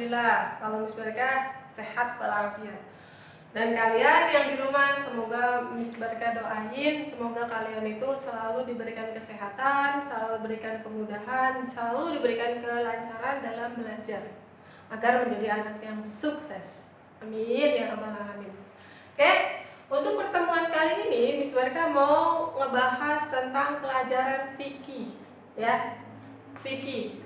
alhamdulillah kalau Miss Barka sehat walafiat. Dan kalian yang di rumah, semoga Miss Barka doain, semoga kalian itu selalu diberikan kesehatan, selalu diberikan kemudahan, selalu diberikan kelancaran dalam belajar, agar menjadi anak yang sukses. Amin ya rabbal alamin. Oke, untuk pertemuan kali ini Miss Barka mau ngebahas tentang pelajaran fikih, ya. Fikih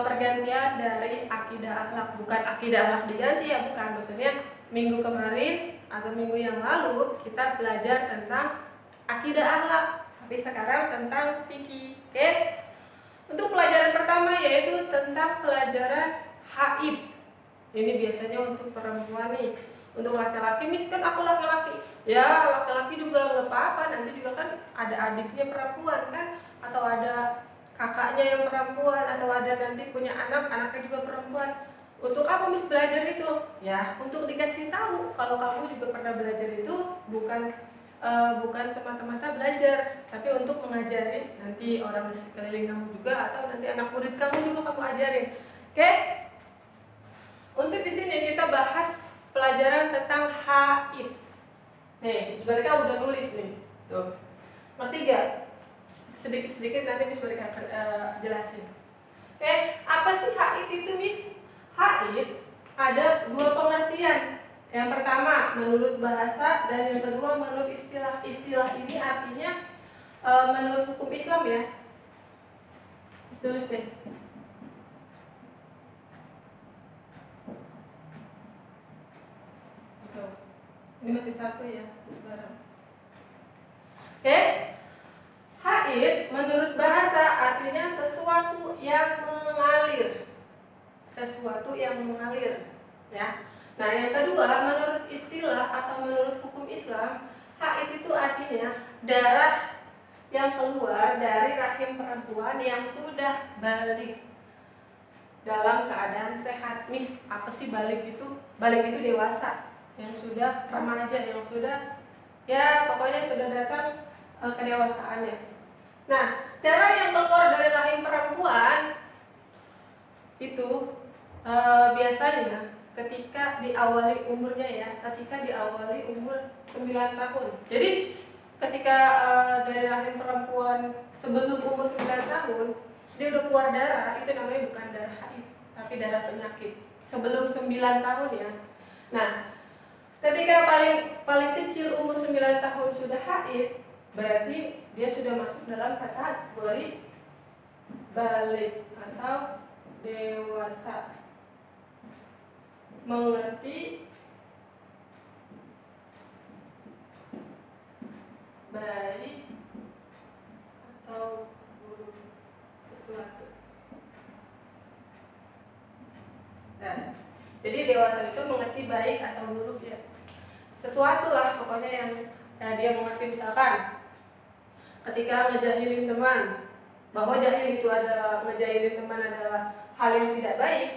pergantian dari akidah akhlak, bukan akidah akhlak diganti ya, bukan, maksudnya minggu kemarin atau minggu yang lalu kita belajar tentang akidah akhlak, tapi sekarang tentang fikih. Oke, untuk pelajaran pertama yaitu tentang pelajaran haid. Ini biasanya untuk perempuan nih. Untuk laki-laki, Miss kan aku laki-laki, ya laki-laki juga nggak apa-apa, nanti juga kan ada adiknya perempuan kan, atau ada kakaknya yang perempuan, atau ada nanti punya anak, anaknya juga perempuan. Untuk apa Miss belajar itu? Ya untuk dikasih tahu kalau kamu juga pernah belajar itu bukan semata-mata belajar, tapi untuk mengajari nanti orang di sekeliling kamu juga, atau nanti anak murid kamu juga kamu ajarin. Oke? Untuk di sini kita bahas pelajaran tentang haid. Nih, Miss Barka udah nulis nih. Tuh. Ngerti gak? Sedikit-sedikit nanti Miss Barka akan jelasin. Oke, apa sih haid itu, Miss? Haid ada dua pengertian. Yang pertama menurut bahasa dan yang kedua menurut istilah. Istilah ini artinya menurut hukum Islam ya. Tulis deh. Ini masih satu ya, sekarang. Oke, haid menurut bahasa artinya sesuatu yang mengalir, sesuatu yang mengalir, ya. Nah, yang kedua menurut istilah atau menurut hukum Islam, haid itu artinya darah yang keluar dari rahim perempuan yang sudah balik dalam keadaan sehat. Miss, apa sih balik itu? Balik itu dewasa, yang sudah remaja, yang sudah ya pokoknya sudah datang kedewasaannya. Nah, darah yang keluar dari rahim perempuan itu biasanya ketika diawali umurnya ya, ketika diawali umur 9 tahun. Jadi ketika dari rahim perempuan sebelum umur 9 tahun dia udah keluar darah, itu namanya bukan darah haid, tapi darah penyakit. Sebelum 9 tahun ya. Nah, ketika paling kecil umur 9 tahun sudah haid, berarti dia sudah masuk dalam kategori balik atau dewasa, mengerti baik atau buruk sesuatu. Nah, jadi dewasa itu mengerti baik atau buruk ya, sesuatu lah pokoknya yang dia mengerti. Misalkan ketika ngejahilin teman, bahwa jahil itu adalah ngejahilin teman adalah hal yang tidak baik,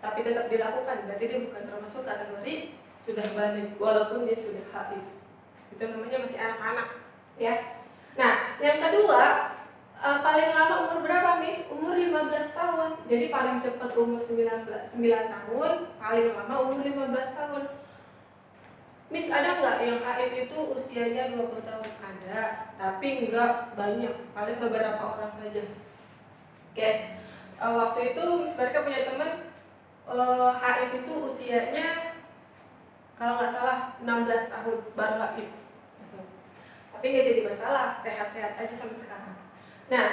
tapi tetap dilakukan, berarti dia bukan termasuk kategori sudah balik walaupun dia sudah haid. Itu namanya masih anak-anak ya. Nah, yang kedua paling lama umur berapa, Miss? Umur 15 tahun. Jadi paling cepat umur 9 tahun, paling lama umur 15 tahun. Miss, ada nggak yang haid itu usianya 20 tahun? Ada, tapi nggak banyak, paling beberapa orang saja. Oke, waktu itu Miss Barka punya teman haid itu usianya kalau nggak salah 16 tahun baru haid. Tapi nggak jadi masalah, sehat-sehat aja sampai sekarang. Nah,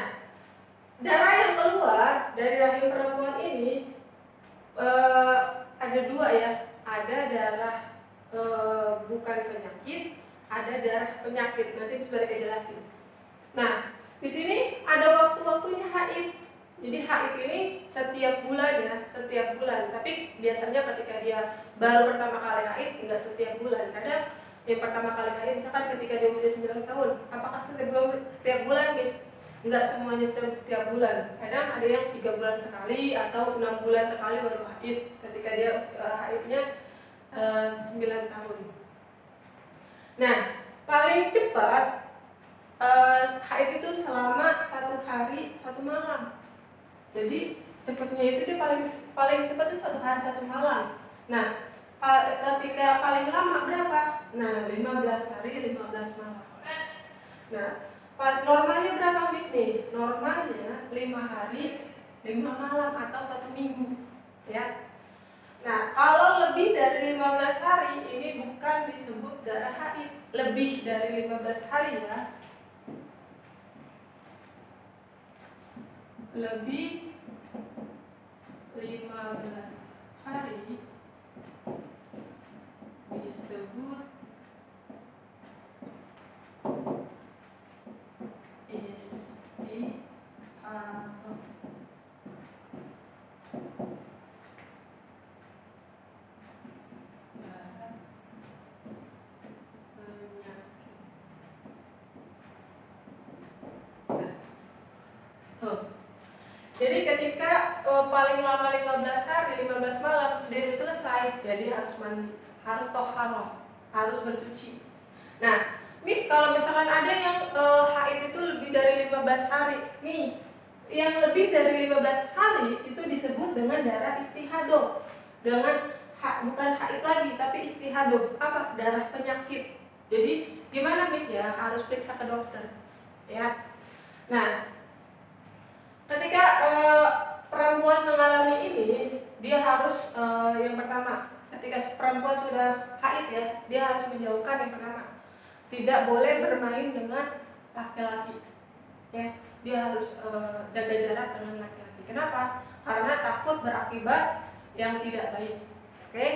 darah yang keluar dari rahim perempuan ini ada dua ya, ada darah bukan penyakit, ada darah penyakit. Nanti bisa kita jelasin. Nah, di sini ada waktu-waktunya haid. Jadi haid ini setiap bulan ya, setiap bulan. Tapi biasanya ketika dia baru pertama kali haid nggak setiap bulan. Kadang yang pertama kali haid misalkan ketika dia usia 9 tahun, apakah setiap bulan, Miss? Enggak semuanya setiap bulan. Kadang ada yang 3 bulan sekali atau 6 bulan sekali baru haid ketika dia haidnya 9 tahun. Nah, paling cepat haid itu selama 1 hari 1 malam. Jadi cepatnya itu dia paling cepat itu 1 hari 1 malam. Nah, ketika paling lama berapa? Nah, 15 hari 15 malam. Nah, normalnya berapa Miss nih? Normalnya 5 hari 5 malam atau 1 minggu, ya. Nah, kalau lebih dari 15 hari ini bukan disebut darah haid. Lebih dari 15 hari ya. Lebih 15 hari disebut istihadah. Jadi ketika paling lama 15 hari, 15 malam sudah selesai, jadi harus mandi, harus toharoh, harus bersuci. Nah, Miss, kalau misalkan ada yang haid itu lebih dari 15 hari, nih, yang lebih dari 15 hari itu disebut dengan darah istihadah. Dengan bukan haid lagi, tapi istihadah. Apa? Darah penyakit. Jadi gimana Miss ya? Harus periksa ke dokter, ya. Nah, ketika perempuan mengalami ini, dia harus yang pertama, ketika perempuan sudah haid ya, dia harus menjauhkan yang pertama. Tidak boleh bermain dengan laki-laki, ya. Dia harus jaga jarak dengan laki-laki. Kenapa? Karena takut berakibat yang tidak baik. Oke?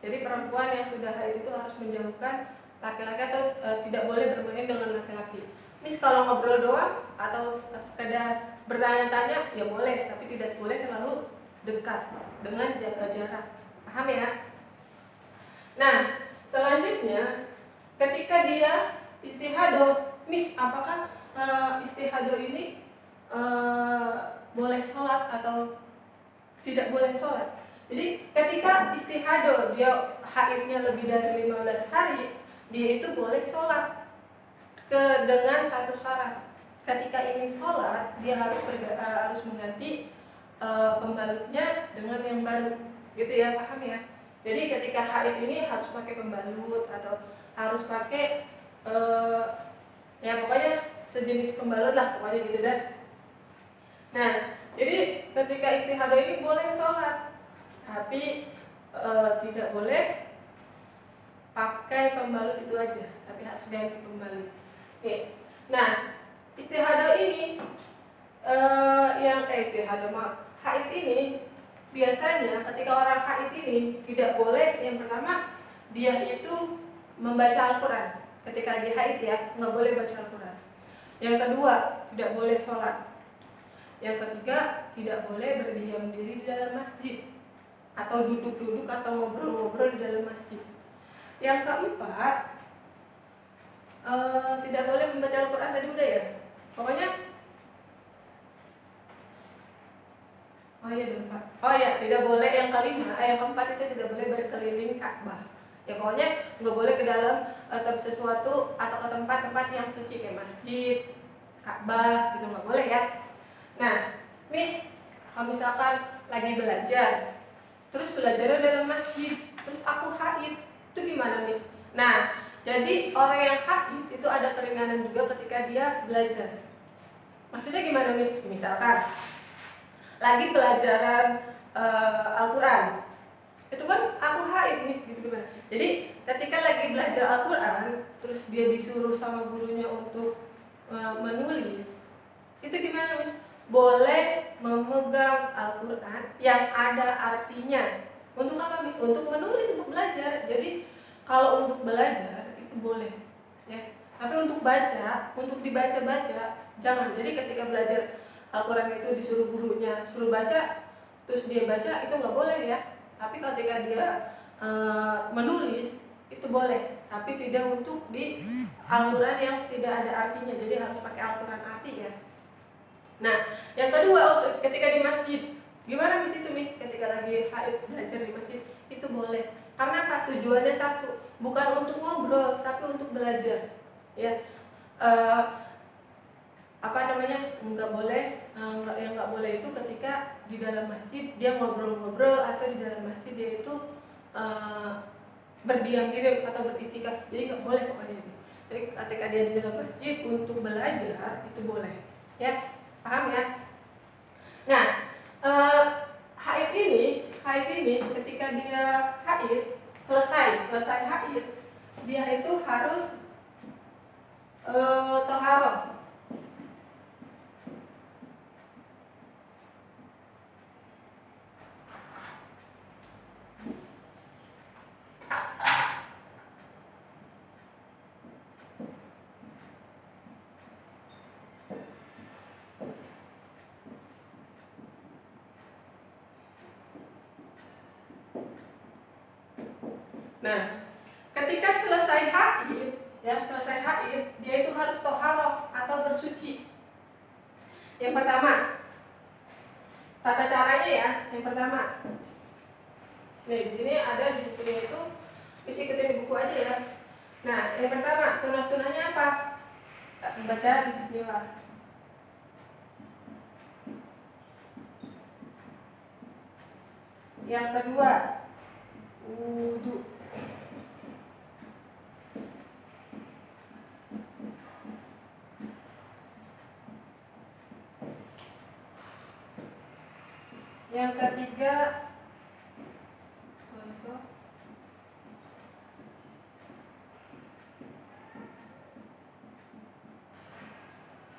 Jadi perempuan yang sudah haid itu harus menjauhkan laki-laki atau tidak boleh bermain dengan laki-laki. Miss, kalau ngobrol doang atau sekedar bertanya-tanya ya boleh, tapi tidak boleh terlalu dekat dengan jaga jarak. Paham ya? Nah, selanjutnya ketika dia istihadah, Miss, apakah istihadah ini boleh sholat atau tidak boleh sholat? Jadi ketika istihadah dia haidnya lebih dari 15 hari, dia itu boleh sholat dengan satu syarat. Ketika ingin sholat, dia harus mengganti pembalutnya dengan yang baru, gitu ya, paham ya? Jadi ketika haid ini harus pakai pembalut atau harus pakai ya pokoknya sejenis pembalut lah, pokoknya gitu dah. Nah, jadi ketika istihadah ini boleh sholat, tapi tidak boleh pakai pembalut itu aja, tapi harus ganti pembalut. Oke. Nah, istihadah ini haid ini biasanya ketika orang haid ini tidak boleh, yang pertama dia itu membaca Al-Quran. Ketika dia haid ya, nggak boleh baca Al-Quran. Yang kedua, tidak boleh sholat. Yang ketiga, tidak boleh berdiam diri di dalam masjid atau duduk-duduk atau ngobrol-ngobrol di dalam masjid. Yang keempat, tidak boleh membaca Al-Quran, tadi udah ya. Pokoknya tidak boleh. Yang kelima, yang keempat itu tidak boleh berkeliling Ka'bah. Ya pokoknya nggak boleh ke dalam sesuatu atau ke tempat-tempat yang suci kayak masjid, Ka'bah gitu, nggak boleh ya. Nah, Miss, kalau misalkan lagi belajar, terus belajarnya dalam masjid, terus aku haid, itu gimana Miss? Nah, jadi orang yang haid itu ada keringanan juga ketika dia belajar. Maksudnya gimana Miss? Misalkan lagi pelajaran Al-Quran, itu kan aku haid Miss, gitu gimana? Jadi ketika lagi belajar Al-Quran, terus dia disuruh sama gurunya untuk menulis, itu gimana Miss? Boleh memegang Al-Quran yang ada artinya. Untuk apa Miss? Untuk menulis, untuk belajar. Jadi kalau untuk belajar itu boleh, ya. Tapi untuk baca, untuk dibaca-baca jangan. Jadi ketika belajar Al-Quran itu disuruh gurunya suruh baca, terus dia baca, itu nggak boleh ya. Tapi ketika dia menulis itu boleh, tapi tidak untuk di Al-Quran yang tidak ada artinya. Jadi harus pakai Al-Quran arti ya. Nah, yang kedua, ketika di masjid, gimana Miss itu Miss? Ketika lagi haid belajar di masjid itu boleh. Karena apa? Tujuannya satu, bukan untuk ngobrol, tapi untuk belajar. Ya, nggak boleh, yang nggak boleh itu ketika di dalam masjid dia ngobrol-ngobrol, atau di dalam masjid dia itu berdiam diri atau beriktikaf. Jadi nggak boleh pokoknya itu. Jadi ketika dia di dalam masjid untuk belajar itu boleh, ya, paham ya? Nah, haid ini ketika dia haid, selesai haid, dia itu harus toharoh. Nah, ketika selesai haid, dia itu harus toharoh atau bersuci. Yang pertama, tata caranya ya. Yang pertama, nih di sini ada di bukunya itu, bisa ikutin di buku aja ya. Nah, yang pertama, sunah-sunahnya apa? Baca Bismillah. Yang kedua, wudu. Yang ketiga, gosok.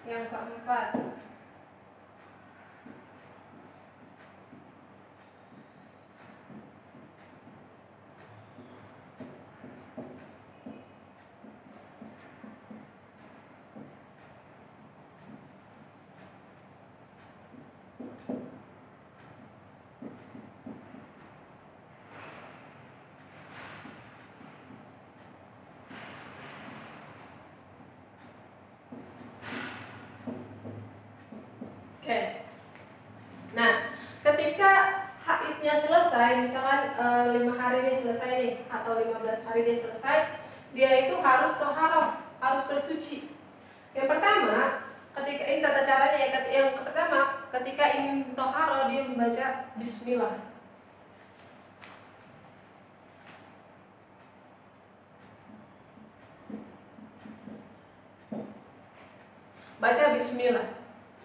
Yang keempat, oke. Nah, ketika haidnya selesai, misalkan 5 hari dia selesai nih, atau 15 hari dia selesai, dia itu harus toharoh, harus bersuci. Yang pertama, ketika ini tata caranya ya, yang pertama, ketika ingin toharoh dia membaca Bismillah. Baca Bismillah.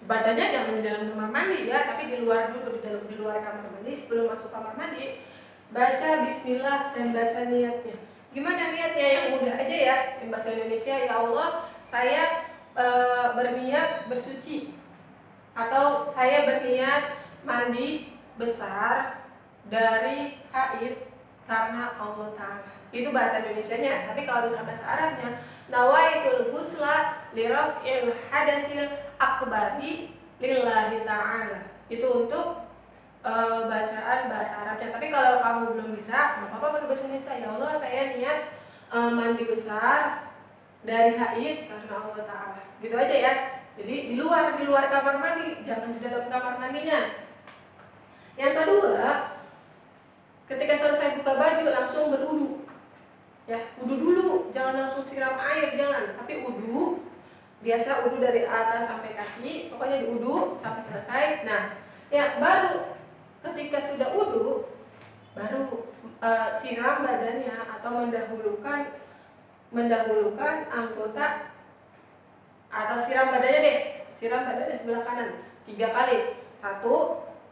Bacanya jangan di dalam kamar mandi ya, tapi di luar dulu, di luar kamar mandi. Sebelum masuk kamar mandi, baca Bismillah dan baca niatnya. Gimana niatnya? Yang mudah aja ya, yang bahasa Indonesia. Ya Allah, saya berniat bersuci, atau saya berniat mandi besar dari haid karena Allah Ta'ala. Itu bahasa Indonesianya. Tapi kalau misalnya bahasa Arabnya, nawaitul ghusla liraf'il hadasil akbari lillahi ta'ala. Itu untuk bacaan bahasa Arabnya. Tapi kalau kamu belum bisa, nggak apa-apa pakai bahasa Indonesia. Ya Allah, saya niat mandi besar dari haid karena Allah Ta'ala. Gitu aja ya. Jadi di luar kamar mandi, jangan di dalam kamar mandinya. Yang kedua, ketika selesai buka baju langsung berwudu. Ya, wudu dulu, jangan langsung siram air, jangan. Tapi wudu, biasa wudu dari atas sampai kaki, pokoknya diwudu sampai selesai. Nah, ya baru ketika sudah wudu, baru siram badannya atau mendahulukan anggota, atau siram badannya sebelah kanan 3 kali, 1,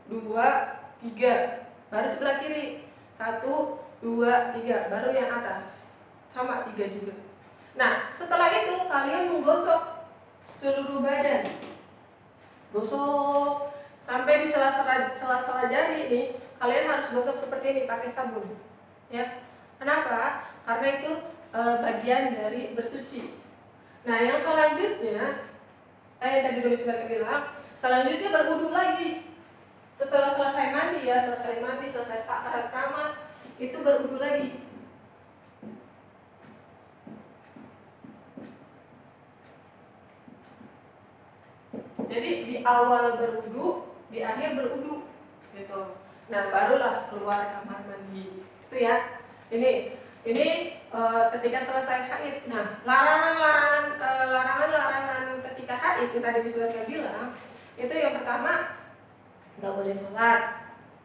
2, 3, baru sebelah kiri 1, 2, 3, baru yang atas sama 3 juga. Nah, setelah itu kalian menggosok seluruh badan, gosok sampai di sela-sela jari ini. Kalian harus gosok seperti ini pakai sabun, ya. Kenapa? Karena itu bagian dari bersuci. Nah, yang selanjutnya, yang tadi udah bisa bilang, selanjutnya berwudu lagi. Setelah selesai mandi ya, selesai saat keramas, itu berwudu lagi. Jadi di awal berwudu, di akhir berwudu, gitu. Nah, barulah keluar kamar mandi. Itu ya. Ini ketika selesai haid. Nah, larangan ketika haid yang tadi sudah saya bilang, itu yang pertama nggak boleh sholat,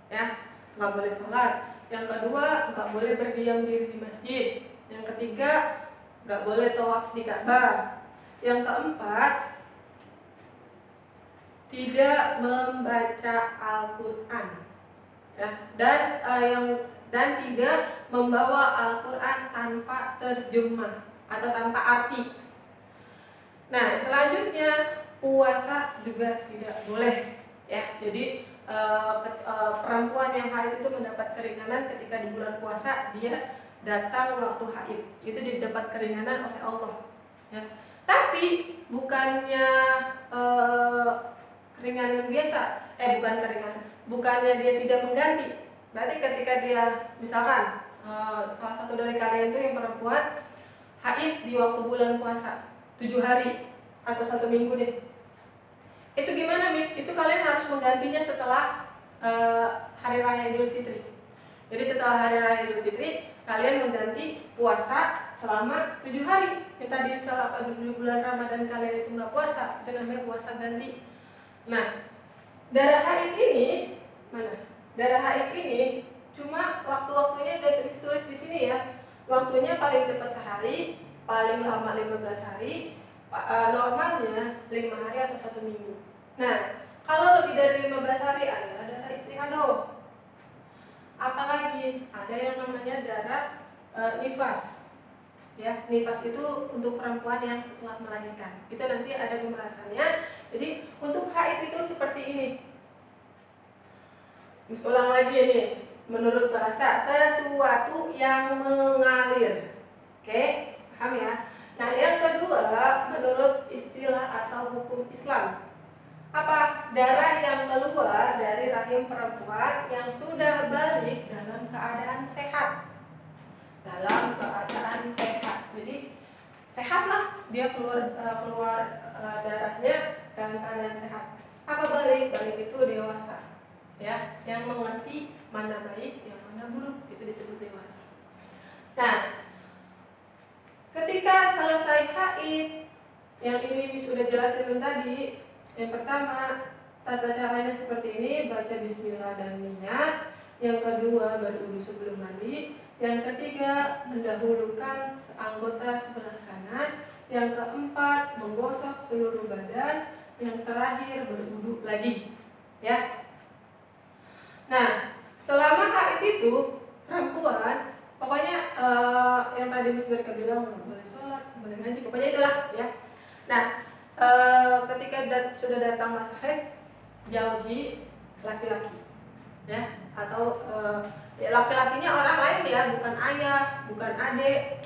ya, nggak boleh sholat. Yang kedua, nggak boleh berdiam diri di masjid. Yang ketiga, nggak boleh tawaf di Ka'bah. Yang keempat, tidak membaca Al-Quran, ya, dan tidak membawa Al-Quran tanpa terjemah atau tanpa arti. Nah, selanjutnya puasa juga tidak boleh, ya. Jadi perempuan yang haid itu mendapat keringanan ketika di bulan puasa dia datang waktu haid, itu didapat keringanan oleh Allah, ya. Tapi bukannya keringanan biasa, bukannya dia tidak mengganti. Berarti ketika dia misalkan salah satu dari kalian itu yang perempuan haid di waktu bulan puasa 7 hari atau 1 minggu deh, itu gimana Miss? Itu kalian harus menggantinya setelah Hari Raya Idul Fitri. Jadi setelah Hari Raya Idul Fitri kalian mengganti puasa selama 7 hari. Yang tadi di bulan Ramadan kalian itu nggak puasa, itu namanya puasa ganti. Nah, darah haid ini mana? Darah haid ini cuma waktu-waktunya udah tulis di sini ya. Waktunya paling cepat sehari, paling lama 15 hari, normalnya 5 hari atau 1 minggu. Nah, kalau lebih dari 15 hari ada darah istihadah. Apalagi ada yang namanya darah nifas. Ya, nifas itu untuk perempuan yang setelah melahirkan. Itu nanti ada pembahasannya. Jadi untuk haid itu seperti ini. Ulang lagi ini. Menurut bahasa, sesuatu yang mengalir. Oke, paham ya? Nah, yang kedua, menurut istilah atau hukum Islam, apa? Darah yang keluar dari rahim perempuan yang sudah balik dalam keadaan sehat. Dalam keadaan sehat. Jadi sehatlah dia keluar darahnya dalam keadaan sehat. Apa balik? Balik itu dewasa, ya, yang mengerti mana baik, yang mana buruk, itu disebut dewasa. Nah, ketika selesai haid, yang ini sudah jelasin tadi. Yang pertama, tata caranya seperti ini, baca bismillah dan niat. Yang kedua, berwudu sebelum mandi. Yang ketiga, mendahulukan anggota sebelah kanan. Yang keempat, menggosok seluruh badan. Yang terakhir, berwudu lagi, ya. Nah, selama haid itu perempuan, pokoknya yang tadi Miss Berka bilang nggak boleh sholat, nggak boleh ngaji, pokoknya itulah, ya. Nah, ketika sudah datang masa haid, jauhi laki-laki, ya, atau ya, laki-lakinya orang lain ya, bukan ayah, bukan adik,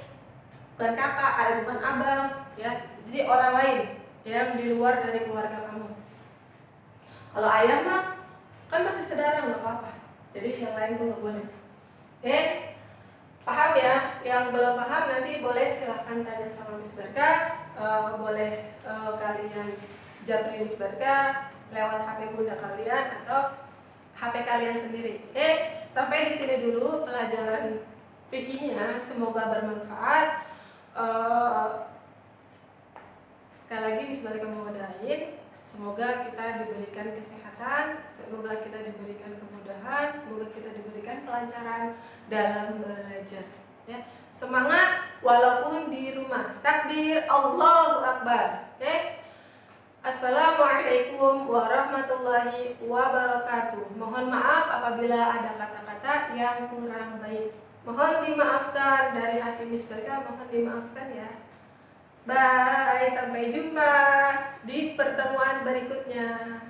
bukan kakak, bukan abang, ya. Jadi orang lain yang di luar dari keluarga kamu. Kalau ayah mah kan masih saudara, nggak apa-apa. Jadi yang lain tuh nggak boleh. Oke, paham ya? Yang belum paham nanti boleh silahkan tanya sama Miss Berka. Boleh kalian japri Miss Berka lewat HP bunda kalian atau HP kalian sendiri. Oke, sampai di sini dulu pelajaran fikihnya. Semoga bermanfaat. Sekali lagi Miss Berka mengodain. Semoga kita diberikan kesehatan, semoga kita diberikan kemudahan, semoga kita diberikan kelancaran dalam belajar. Ya. Semangat walaupun di rumah. Takbir, Allahu Akbar. Okay? Assalamualaikum warahmatullahi wabarakatuh. Mohon maaf apabila ada kata-kata yang kurang baik. Mohon dimaafkan dari hati Miss Berka, mohon dimaafkan ya. Bye, sampai jumpa di pertemuan berikutnya.